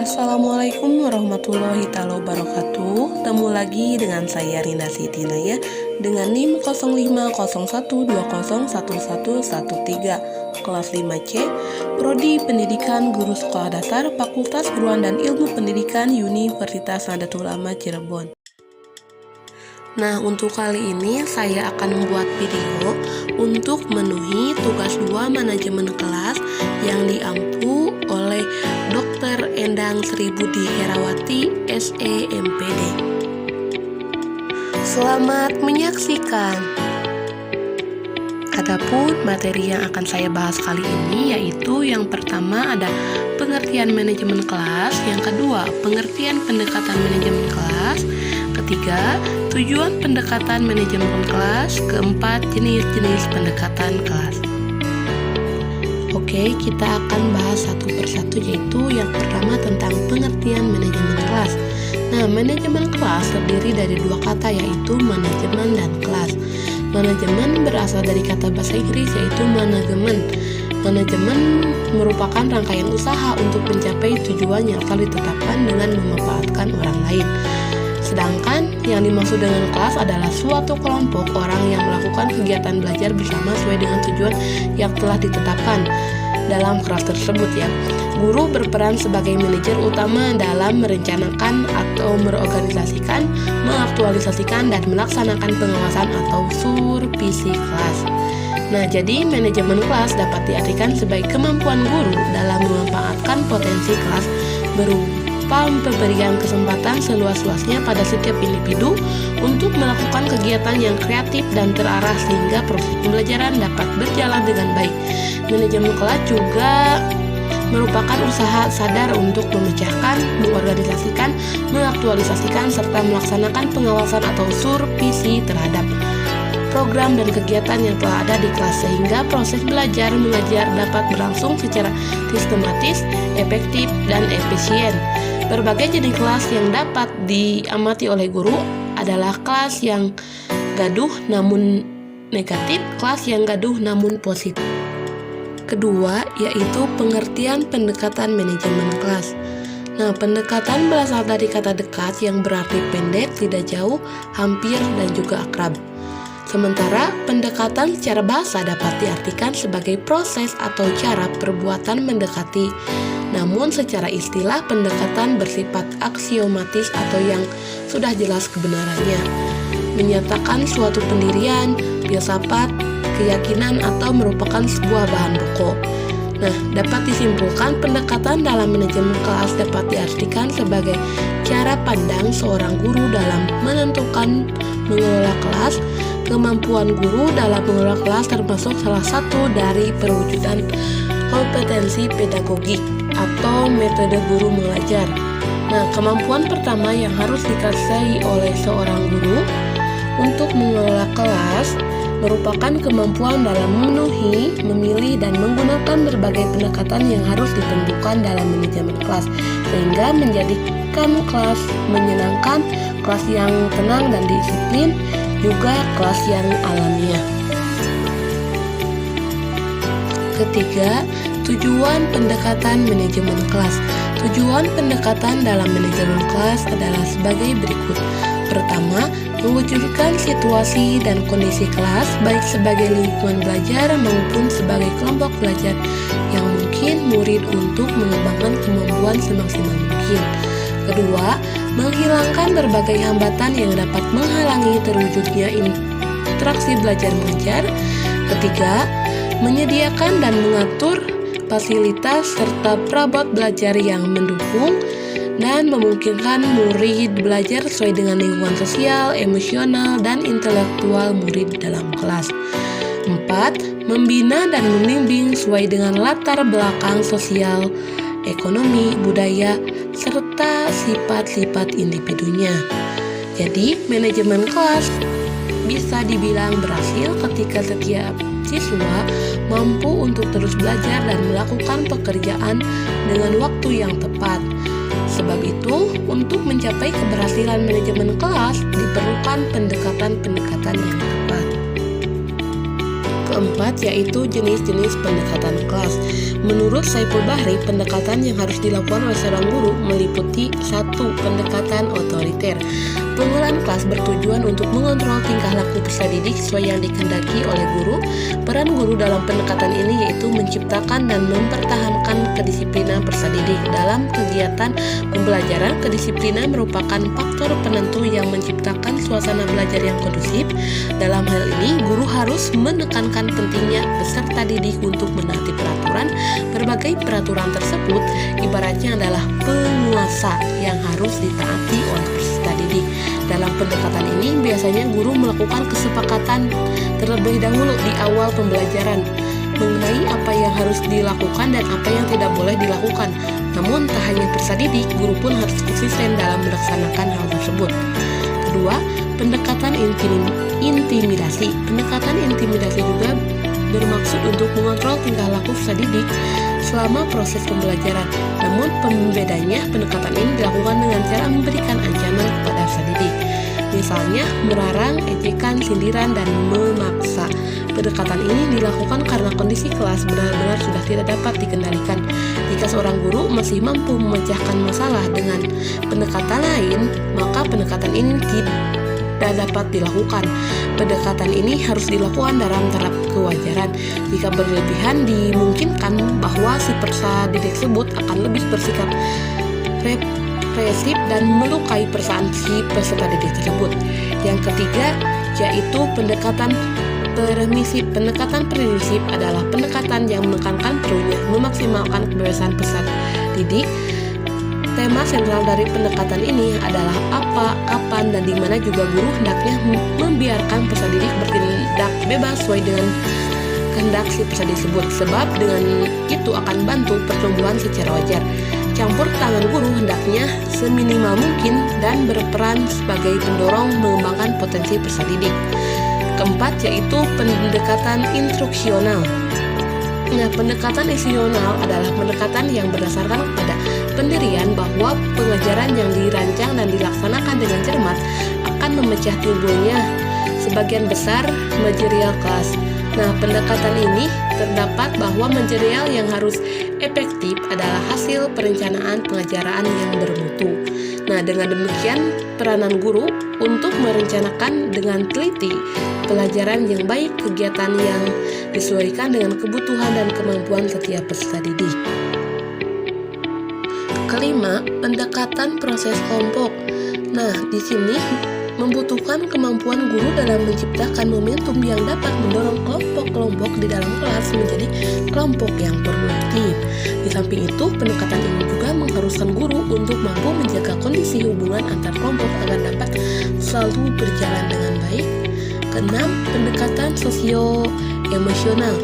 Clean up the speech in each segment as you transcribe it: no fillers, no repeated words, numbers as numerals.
Assalamualaikum warahmatullahi wabarakatuh. Temu lagi dengan saya Rina Sitina ya, dengan NIM 050120111113 kelas 5C, Prodi Pendidikan Guru Sekolah Dasar, Fakultas Keguruan dan Ilmu Pendidikan Universitas Nahdlatul Ulama Cirebon. Nah, untuk kali ini saya akan membuat video untuk memenuhi tugas 2 manajemen kelas yang diampu oleh Dr. Endang Sri Budi Herawati, SE MPD. Selamat menyaksikan. Adapun materi yang akan saya bahas kali ini yaitu yang pertama ada pengertian manajemen kelas, yang kedua pengertian pendekatan manajemen kelas, ketiga tujuan pendekatan manajemen kelas, keempat jenis-jenis pendekatan kelas. Oke, kita akan bahas satu persatu, yaitu yang pertama tentang pengertian manajemen kelas. Nah, manajemen kelas terdiri dari dua kata, yaitu manajemen dan kelas. Manajemen berasal dari kata bahasa Inggris yaitu manajemen. Manajemen merupakan rangkaian usaha untuk mencapai tujuan yang telah ditetapkan dengan memanfaatkan orang lain. Sedangkan yang dimaksud dengan kelas adalah suatu kelompok orang yang melakukan kegiatan belajar bersama sesuai dengan tujuan yang telah ditetapkan dalam kelas tersebut ya. Guru berperan sebagai manajer utama dalam merencanakan atau merorganisasikan, mengaktualisasikan, dan melaksanakan pengawasan atau supervisi kelas. Nah, jadi manajemen kelas dapat diartikan sebagai kemampuan guru dalam memanfaatkan potensi kelas berupa pemberian kesempatan seluas-luasnya pada setiap individu untuk melakukan kegiatan yang kreatif dan terarah sehingga proses pembelajaran dapat berjalan dengan baik. Manajemen kelas juga merupakan usaha sadar untuk memecahkan, mengorganisasikan, mengaktualisasikan, serta melaksanakan pengawasan atau supervisi terhadap program dan kegiatan yang telah ada di kelas sehingga proses belajar mengajar dapat berlangsung secara sistematis, efektif, dan efisien. Berbagai jenis kelas yang dapat diamati oleh guru adalah kelas yang gaduh namun negatif, kelas yang gaduh namun positif. Kedua, yaitu pengertian pendekatan manajemen kelas. Nah, pendekatan berasal dari kata dekat yang berarti pendek, tidak jauh, hampir, dan juga akrab. Sementara pendekatan secara bahasa dapat diartikan sebagai proses atau cara perbuatan mendekati. Namun secara istilah pendekatan bersifat aksiomatis atau yang sudah jelas kebenarannya, menyatakan suatu pendirian, filsafat, keyakinan atau merupakan sebuah bahan pokok. Nah, dapat disimpulkan pendekatan dalam manajemen kelas dapat diartikan sebagai cara pandang seorang guru dalam menentukan mengelola kelas. Kemampuan guru dalam mengelola kelas termasuk salah satu dari perwujudan kompetensi pedagogik atau metode guru mengajar. Nah, kemampuan pertama yang harus dikuasai oleh seorang guru untuk mengelola kelas merupakan kemampuan dalam memenuhi, memilih, dan menggunakan berbagai pendekatan yang harus ditentukan dalam manajemen kelas sehingga menjadikan kelas menyenangkan, kelas yang tenang dan disiplin, juga kelas yang alamiah. Ketiga, tujuan pendekatan manajemen kelas. Tujuan pendekatan dalam manajemen kelas adalah sebagai berikut. Pertama, mewujudkan situasi dan kondisi kelas baik sebagai lingkungan belajar maupun sebagai kelompok belajar yang mungkin murid untuk mengembangkan kemampuan semaksimal mungkin. Kedua, menghilangkan berbagai hambatan yang dapat menghalangi terwujudnya interaksi belajar mengajar. Ketiga, menyediakan dan mengatur fasilitas serta perabot belajar yang mendukung dan memungkinkan murid belajar sesuai dengan lingkungan sosial, emosional, dan intelektual murid dalam kelas. 4. Membina dan membimbing sesuai dengan latar belakang sosial, ekonomi, budaya, serta sifat-sifat individunya. Jadi, manajemen kelas bisa dibilang berhasil ketika setiap siswa mampu untuk terus belajar dan melakukan pekerjaan dengan waktu yang tepat. Sebab itu, untuk mencapai keberhasilan manajemen kelas diperlukan pendekatan-pendekatan yang tepat. keempat yaitu jenis-jenis pendekatan kelas. Menurut Saiful Bahri, pendekatan yang harus dilakukan oleh seorang guru meliputi 1. Pendekatan otoriter. Pengelolaan kelas bertujuan untuk mengontrol tingkah laku peserta didik sesuai yang dikehendaki oleh guru. Peran guru dalam pendekatan ini yaitu menciptakan dan mempertahankan kedisiplinan peserta didik. Dalam kegiatan pembelajaran, kedisiplinan merupakan faktor penentu yang menciptakan suasana belajar yang kondusif. Dalam hal ini, guru harus menekankan pentingnya peserta didik untuk menaati peraturan. Berbagai peraturan tersebut ibaratnya adalah penguasa yang harus ditaati oleh peserta didik. Dalam pendekatan ini, biasanya guru melakukan kesepakatan terlebih dahulu di awal pembelajaran mengenai apa yang harus dilakukan dan apa yang tidak boleh dilakukan. Namun, tak hanya peserta didik, guru pun harus konsisten dalam melaksanakan hal tersebut. Kedua, pendekatan intimidasi. Pendekatan intimidasi juga bermaksud untuk mengontrol tingkah laku peserta didik selama proses pembelajaran. Namun pembedanya, pendekatan ini dilakukan dengan cara memberikan ancaman kepada peserta didik. Misalnya, melarang, ejekan, sindiran, dan memaksa. Pendekatan ini dilakukan karena kondisi kelas benar-benar sudah tidak dapat dikendalikan. Jika seorang guru masih mampu memecahkan masalah dengan pendekatan lain, maka pendekatan ini tidak dapat dilakukan. Pendekatan ini harus dilakukan dalam taraf kewajaran. Jika berlebihan, dimungkinkan bahwa si peserta didik tersebut akan lebih bersikap represif dan melukai perasaan si peserta didik tersebut. Yang ketiga yaitu pendekatan permisif. Pendekatan permisif adalah pendekatan yang menekankan perlunya memaksimalkan kebebasan peserta didik. Tema sentral dari pendekatan ini adalah apa, kapan, dan di mana juga guru hendaknya membiarkan peserta didik bertindak bebas sesuai dengan kehendak si peserta tersebut, sebab dengan itu akan bantu pertumbuhan secara wajar. Campur tangan guru hendaknya seminimal mungkin dan berperan sebagai pendorong mengembangkan potensi peserta didik. Keempat yaitu pendekatan instruksional. Nah, pendekatan instruksional adalah pendekatan yang berdasarkan pada pendirian bahwa pengajaran yang dirancang dan dilaksanakan dengan cermat akan memecah timbulnya sebagian besar material kelas. Nah, pendekatan ini terdapat bahwa material yang harus efektif adalah hasil perencanaan pengajaran yang bermutu. Nah, dengan demikian peranan guru untuk merencanakan dengan teliti pelajaran yang baik, kegiatan yang disesuaikan dengan kebutuhan dan kemampuan setiap peserta didik. Kelima, pendekatan proses kelompok. Nah, di sini membutuhkan kemampuan guru dalam menciptakan momentum yang dapat mendorong kelompok-kelompok di dalam kelas menjadi kelompok yang produktif. Di samping itu, pendekatan ini juga mengharuskan guru untuk mampu menjaga kondisi hubungan antar kelompok agar dapat selalu berjalan dengan baik. Keenam, pendekatan sosio-emosional.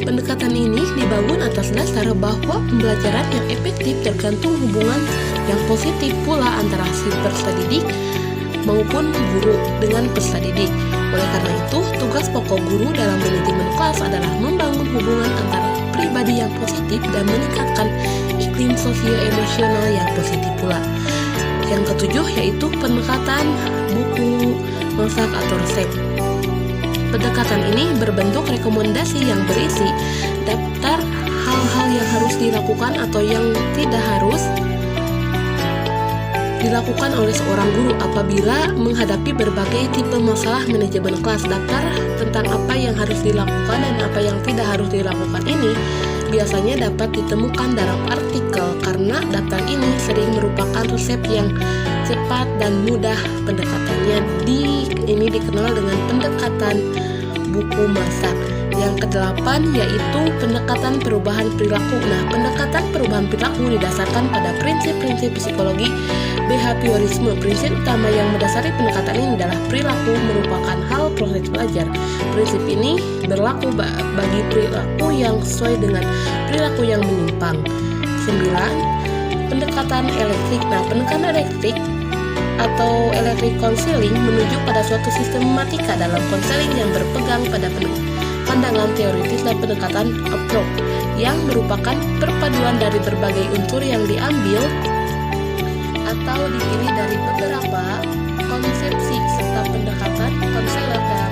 Pendekatan ini dibangun atas dasar bahwa pembelajaran yang efektif tergantung hubungan yang positif pula antara si peserta didik maupun guru dengan peserta didik. Oleh karena itu, tugas pokok guru dalam manajemen kelas adalah membangun hubungan antara pribadi yang positif dan meningkatkan iklim sosio-emosional yang positif pula. Yang ketujuh yaitu pendekatan buku masak atau resep. Pendekatan ini berbentuk rekomendasi yang berisi daftar hal-hal yang harus dilakukan atau yang tidak harus dilakukan oleh seorang guru apabila menghadapi berbagai tipe masalah manajemen kelas. Daftar tentang apa yang harus dilakukan dan apa yang tidak harus dilakukan ini biasanya dapat ditemukan dalam artikel karena daftar ini sering merupakan resep yang cepat dan mudah. Pendekatannya ini dikenal dengan pendekatan buku masak. Yang kedelapan yaitu pendekatan perubahan perilaku. Nah, pendekatan perubahan perilaku didasarkan pada prinsip-prinsip psikologi behaviorisme. Prinsip utama yang mendasari pendekatan ini adalah perilaku merupakan hal proses belajar. Prinsip ini berlaku bagi perilaku yang sesuai dengan perilaku yang menyimpang. 9. Pendekatan elektrik. Nah, pendekatan elektrik atau electric counseling menuju pada suatu sistematika dalam konseling yang berpegang pada pandangan teoritis dan pendekatan approach yang merupakan perpaduan dari berbagai unsur yang diambil atau dipilih dari beberapa konsepsi serta pendekatan konselor dalam